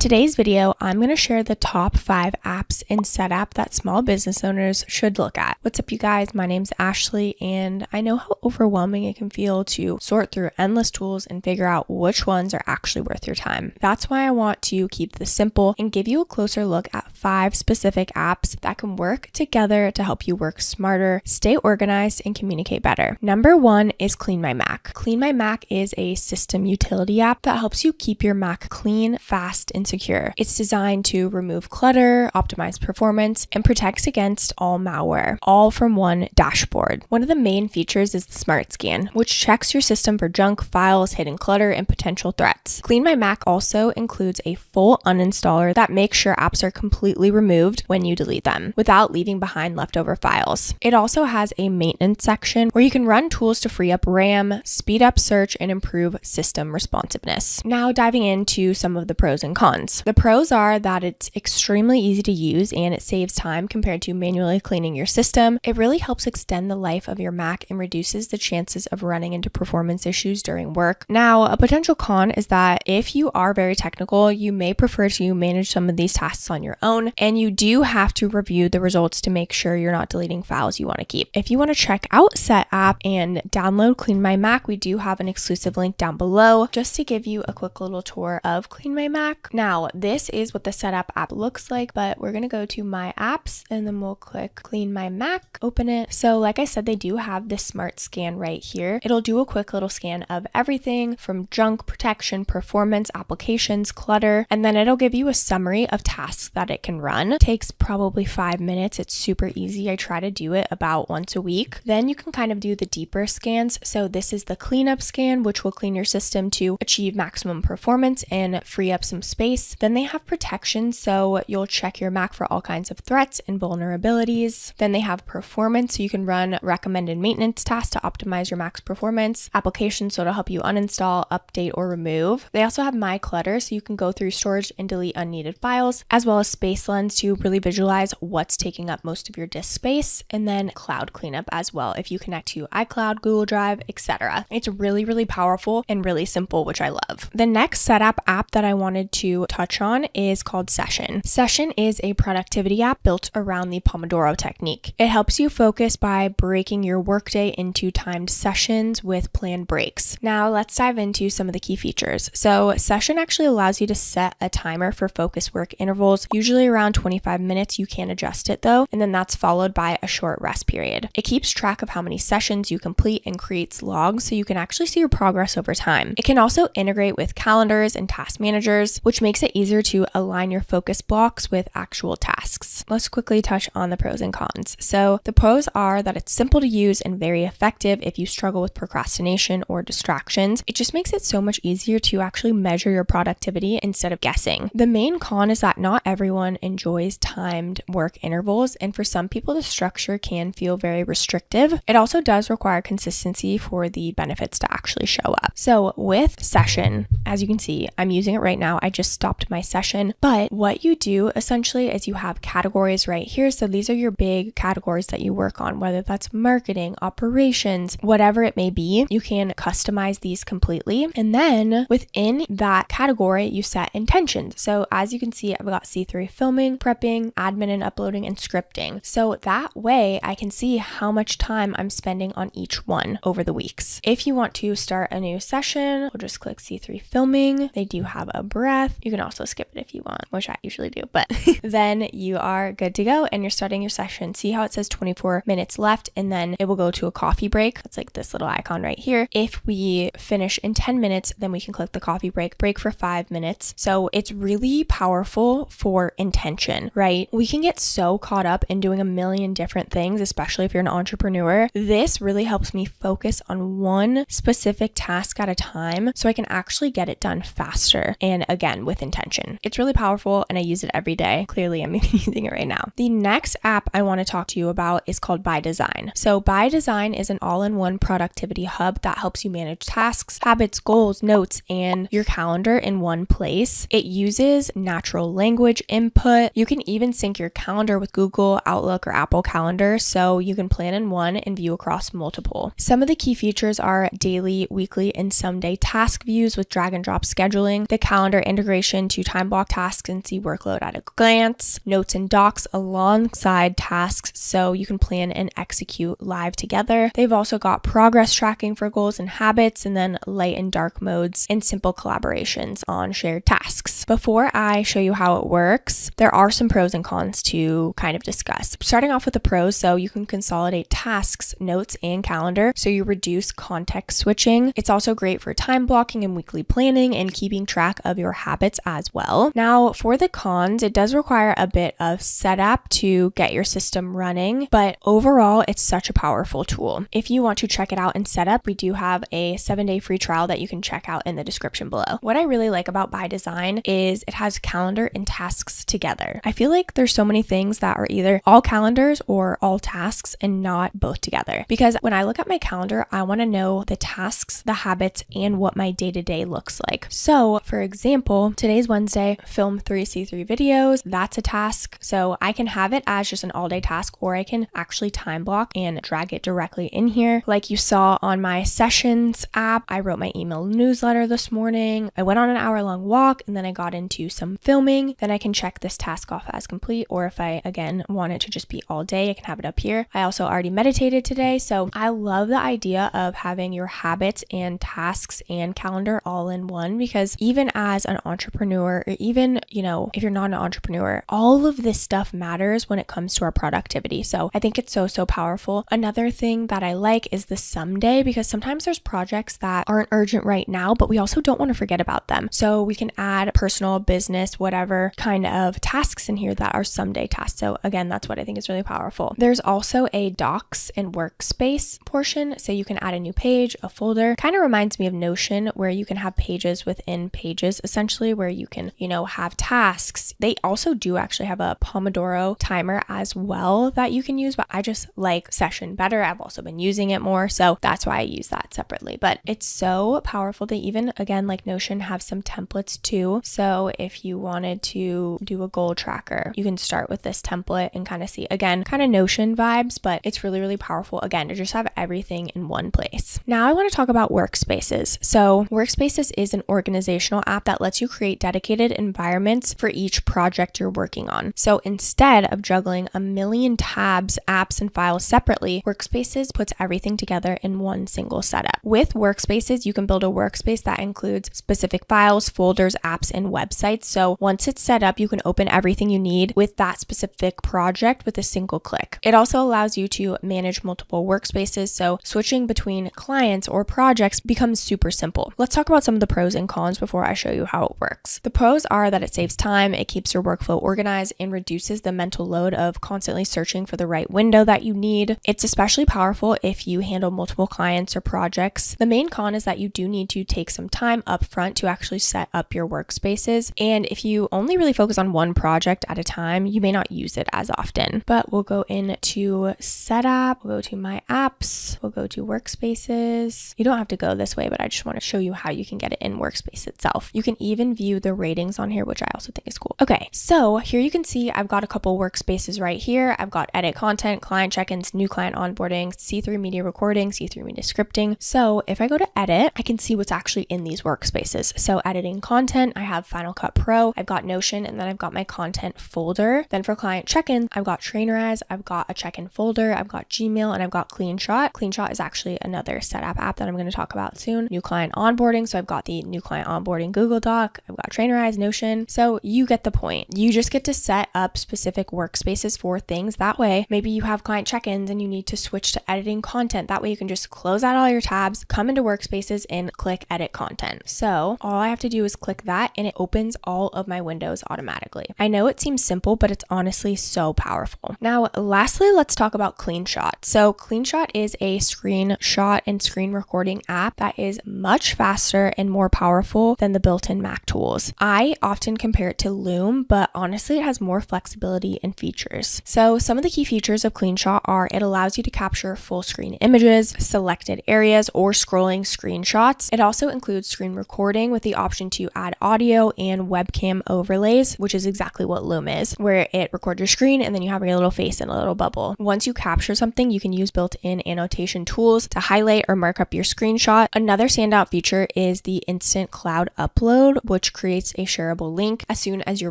today's video, I'm going to share the top 5 apps in Setapp that small business owners should look at. What's up, you guys? My name's Ashley, and I know how overwhelming it can feel to sort through endless tools and figure out which ones are actually worth your time. That's why I want to keep this simple and give you a closer look at 5 specific apps that can work together to help you work smarter, stay organized, and communicate better. Number 1 is CleanMyMac. CleanMyMac is a system utility app that helps you keep your Mac clean, fast, and secure. It's designed to remove clutter, optimize performance, and protects against all malware, all from one dashboard. One of the main features is the Smart Scan, which checks your system for junk files, hidden clutter, and potential threats. CleanMyMac also includes a full uninstaller that makes sure apps are completely removed when you delete them, without leaving behind leftover files. It also has a maintenance section where you can run tools to free up RAM, speed up search, and improve system responsiveness. Now diving into some of the pros and cons. The pros are that it's extremely easy to use and it saves time compared to manually cleaning your system. It really helps extend the life of your Mac and reduces the chances of running into performance issues during work. Now, a potential con is that if you are very technical, you may prefer to manage some of these tasks on your own, and you do have to review the results to make sure you're not deleting files you want to keep. If you want to check out Setapp and download CleanMyMac, we do have an exclusive link down below just to give you a quick little tour of CleanMyMac. Now, this is what the Setapp app looks like, but we're going to go to My Apps and then we'll click CleanMyMac, open it. So like I said, they do have this Smart Scan right here. It'll do a quick little scan of everything from junk, protection, performance, applications, clutter, and then it'll give you a summary of tasks that it can run. It takes probably 5 minutes. It's super easy. I try to do it about once a week. Then you can kind of do the deeper scans. So this is the cleanup scan, which will clean your system to achieve maximum performance and free up some space. Then they have protection, so you'll check your Mac for all kinds of threats and vulnerabilities. Then they have performance, so you can run recommended maintenance tasks to optimize your Mac's performance. Applications, so it'll help you uninstall, update, or remove. They also have My Clutter, so you can go through storage and delete unneeded files, as well as Space Lens to really visualize what's taking up most of your disk space, and then Cloud Cleanup as well if you connect to iCloud, Google Drive, etc. It's really, really powerful and really simple, which I love. The next Setapp app that I wanted to touch on is called Session. Session is a productivity app built around the Pomodoro technique. It helps you focus by breaking your workday into timed sessions with planned breaks. Now let's dive into some of the key features. So Session actually allows you to set a timer for focus work intervals, usually around 25 minutes. You can adjust it though, and then that's followed by a short rest period. It keeps track of how many sessions you complete and creates logs so you can actually see your progress over time. It can also integrate with calendars and task managers, which makes it easier to align your focus blocks with actual tasks. Let's quickly touch on the pros and cons. So the pros are that it's simple to use and very effective if you struggle with procrastination or distractions. It just makes it so much easier to actually measure your productivity instead of guessing. The main con is that not everyone enjoys timed work intervals, and for some people the structure can feel very restrictive. It also does require consistency for the benefits to actually show up. So with Session, as you can see, I'm using it right now. I just stopped my session, but what you do essentially is you have categories right here. So these are your big categories that you work on, whether that's marketing, operations, whatever it may be. You can customize these completely. And then within that category, you set intentions. So as you can see, I've got C3 filming, prepping, admin and uploading, and scripting. So that way I can see how much time I'm spending on each one over the weeks. If you want to start a new session, we'll just click C3 filming. They do have a breath. You can also skip it if you want, which I usually do, but then you are good to go and you're starting your session. See how it says 24 minutes left, and then it will go to a coffee break. It's like this little icon right here. If we finish in 10 minutes, then we can click the coffee break for 5 minutes. So it's really powerful for intention, right? We can get so caught up in doing a million different things, especially if you're an entrepreneur. This really helps me focus on one specific task at a time so I can actually get it done faster, and again with intention. It's really powerful and I use it every day. Clearly I'm using it right now. The next app I want to talk to you about is called ByDesign. So ByDesign is an all-in-one productivity hub that helps you manage tasks, habits, goals, notes, and your calendar in one place. It uses natural language input. You can even sync your calendar with Google, Outlook, or Apple Calendar, so you can plan in one and view across multiple. Some of the key features are daily, weekly, and someday task views with drag and drop scheduling, the calendar integration option to time block tasks and see workload at a glance, notes and docs alongside tasks so you can plan and execute live together. They've also got progress tracking for goals and habits, and then light and dark modes and simple collaborations on shared tasks. Before I show you how it works, there are some pros and cons to kind of discuss. Starting off with the pros, so you can consolidate tasks, notes, and calendar, so you reduce context switching. It's also great for time blocking and weekly planning and keeping track of your habits as well. Now, for the cons, it does require a bit of setup to get your system running, but overall, it's such a powerful tool. If you want to check it out in Setapp, we do have a 7-day free trial that you can check out in the description below. What I really like about ByDesign is it has calendar and tasks together. I feel like there's so many things that are either all calendars or all tasks and not both together. Because when I look at my calendar, I want to know the tasks, the habits, and what my day-to-day looks like. So for example, today's Wednesday, film 3 C3 videos. That's a task. So I can have it as just an all-day task, or I can actually time block and drag it directly in here. Like you saw on my sessions app, I wrote my email newsletter this morning. I went on an hour-long walk and then I got into some filming. Then I can check this task off as complete, or if I again want it to just be all day, I can have it up here. I also already meditated today. So I love the idea of having your habits and tasks and calendar all in one, because even as an entrepreneur, or even, if you're not an entrepreneur, all of this stuff matters when it comes to our productivity. So I think it's so powerful. Another thing that I like is the someday, because sometimes there's projects that aren't urgent right now, but we also don't want to forget about them. So we can add personal, business, whatever kind of tasks in here that are someday tasks. So again, that's what I think is really powerful. There's also a docs and workspace portion. So you can add a new page, a folder. Kind of reminds me of Notion, where you can have pages within pages, essentially, where you can, have tasks. They also do actually have a Pomodoro timer as well that you can use, but I just like Session better. I've also been using it more, so that's why I use that separately. But it's so powerful. They even, again, like Notion, have some templates too. So if you wanted to do a goal tracker, you can start with this template and kind of see, again, kind of Notion vibes, but it's really powerful, again, to just have everything in one place. Now I want to talk about Workspaces. So Workspaces is an organizational app that lets you create dedicated environments for each project you're working on. So instead of juggling a million tabs, apps, and files separately, Workspaces puts everything together in one single setup. With Workspaces, you can build a workspace that includes specific files, folders, apps, and websites. So once it's set up, you can open everything you need with that specific project with a single click. It also allows you to manage multiple workspaces, so switching between clients or projects becomes super simple. Let's talk about some of the pros and cons before I show you how it works. The pros are that it saves time, it keeps your workflow organized, and reduces the mental load of constantly searching for the right window that you need. It's especially powerful if you handle multiple clients or projects. The main con is that you do need to take some time up front to actually set up your workspaces, and if you only really focus on one project at a time, you may not use it as often. But we'll go into Setapp, we'll go to My Apps, we'll go to Workspaces. You don't have to go this way, but I just want to show you how you can get it in Workspace itself. You can even view the ratings on here, which I also think is cool. Okay, so here you can see I've got a couple workspaces right here. I've got edit content, client check-ins, new client onboarding, C3 media recording, C3 media scripting. So if I go to edit, I can see what's actually in these workspaces. So editing content, I have Final Cut Pro, I've got Notion, and then I've got my content folder. Then for client check-in, I've got Trainerize, I've got a check-in folder, I've got Gmail, and I've got CleanShot. CleanShot is actually another Setapp app that I'm going to talk about soon. New client onboarding, so I've got the new client onboarding Google Doc, I've got Trainerize, Notion. So you get the point. You just get to set up specific workspaces for things. That way, maybe you have client check-ins and you need to switch to editing content. That way you can just close out all your tabs, come into Workspaces, and click edit content. So all I have to do is click that and it opens all of my windows automatically. I know it seems simple, but it's honestly so powerful. Now, lastly, let's talk about CleanShot. So CleanShot is a screenshot and screen recording app that is much faster and more powerful than the built-in Mac tools. I often compare it to Loom, but honestly, it has more flexibility and features. So some of the key features of CleanShot are it allows you to capture full screen images, selected areas, or scrolling screenshots. It also includes screen recording with the option to add audio and webcam overlays, which is exactly what Loom is, where it records your screen and then you have your little face in a little bubble. Once you capture something, you can use built-in annotation tools to highlight or mark up your screenshot. Another standout feature is the instant cloud upload, which creates a shareable link as soon as your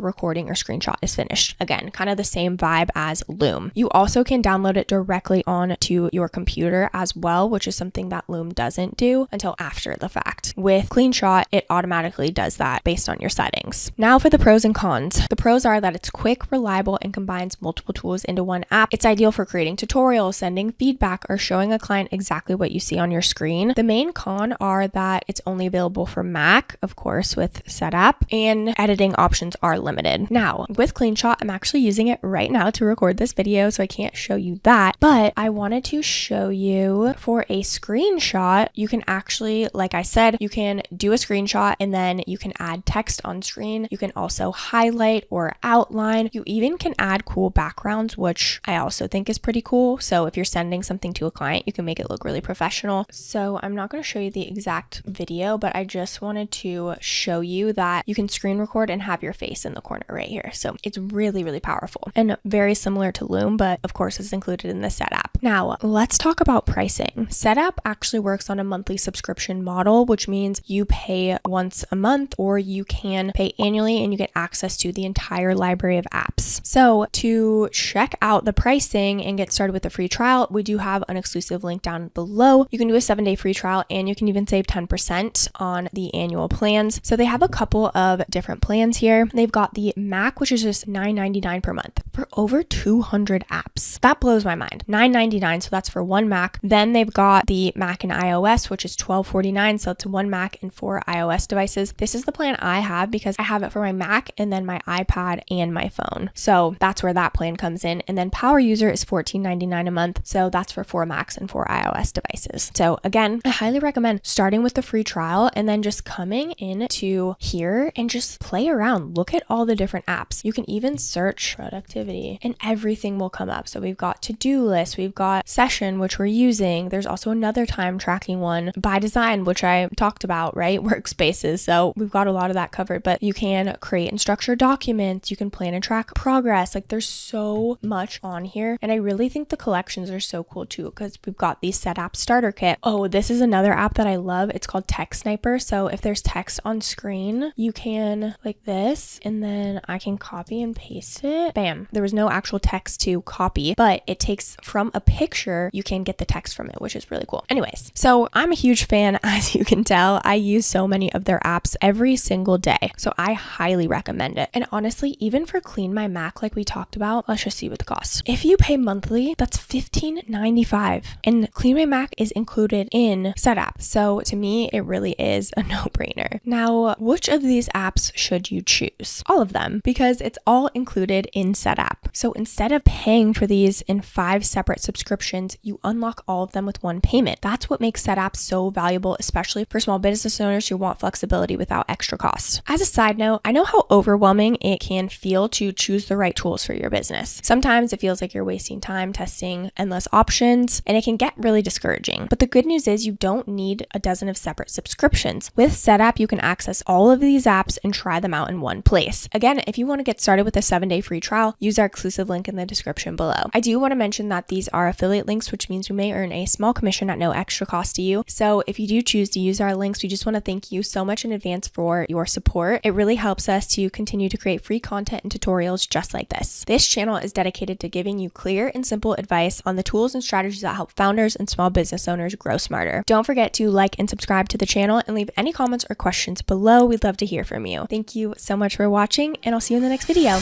recording or screenshot is finished. Again, kind of the same vibe as Loom. You also can download it directly onto your computer as well, which is something that Loom doesn't do until after the fact. With CleanShot, it automatically does that based on your settings. Now for the pros and cons. The pros are that it's quick, reliable, and combines multiple tools into one app. It's ideal for creating tutorials, sending feedback, or showing a client exactly what you see on your screen. The main con are that it's only available for Mac, of course, with Setapp, and editing options are limited. Now, with CleanShot, I'm actually using it right now to record this video, so I can't show you that, but I wanted to show you for a screenshot, you can actually, like I said, you can do a screenshot and then you can add text on screen. You can also highlight or outline. You even can add cool backgrounds, which I also think is pretty cool. So if you're sending something to a client, you can make it look really professional. So I'm not going to show you the exact video, but I just wanted to show you that you can screen record and have your face in the corner right here. So it's really, really powerful and very similar to Loom, but of course it's included in the Setapp. Now let's talk about pricing. Setapp actually works on a monthly subscription model, which means you pay once a month or you can pay annually and you get access to the entire library of apps. So to check out the pricing and get started with the free trial, we do have an exclusive link down below. You can do a 7-day free trial and you can even save 10% on the annual plans. So they have a couple of different plans here. They've got the Mac, which is just $9.99 per month for over 200 apps. That blows my mind. $9.99, so that's for one Mac. Then they've got the Mac and iOS, which is $12.49, so it's one Mac and 4 iOS devices. This is the plan I have because I have it for my Mac and then my iPad and my phone. So that's where that plan comes in. And then Power User is $14.99 a month. So that's for 4 Macs and 4 iOS devices. So again, I highly recommend starting with the free trial and then just coming into here and just play around. Look at all the different apps. You can even search productivity and everything will come up. So we've got to-do list, we've got session, which we're using. There's also another time tracking one, ByDesign, which I talked about, right? Workspaces. So we've got a lot of that covered, but you can create and structure documents. You can plan and track progress. Like there's so much on here. And I really think the collections are so cool too, because we've got the Setapp starter kit. Oh, this is another app that I love. It's called Text Sniper. So if there's text on screen, you can like this, and then I can copy and paste it. Bam. There was no actual text to copy, but it takes from a picture, you can get the text from it, which is really cool. Anyways, so I'm a huge fan, as you can tell. I use so many of their apps every single day. So I highly recommend it. And honestly, even for CleanMyMac, like we talked about, let's just see what the cost. If you pay monthly, that's $15.95. And CleanMyMac is included in Setapp. So to me, it really is a no-brainer. Now, which of these apps should you choose? All of them, because it's all included in Setapp. So instead of paying for these in 5 separate subscriptions, you unlock all of them with one payment. That's what makes Setapp so valuable, especially for small business owners who want flexibility without extra cost. As a side note, I know how overwhelming it can feel to choose the right tools for your business. Sometimes it feels like you're wasting time testing endless options, and it can get really discouraging. But the good news is you don't need a dozen of separate subscriptions. With Setapp, you can access all of these apps and try them out in one place. Again, if you want to get started with a 7-day free trial, use our exclusive link in the description below. I do want to mention that these are affiliate links, which means we may earn a small commission at no extra cost to you. So if you do choose to use our links, we just want to thank you so much in advance for your support. It really helps us to continue to create free content and tutorials just like this. This channel is dedicated to giving you clear and simple advice on the tools and strategies that help founders and small business owners grow smarter. Don't forget to like and subscribe to the channel and leave any comments or questions below. We'd love to hear from you. Thank you so much for watching, and I'll see you in the next video.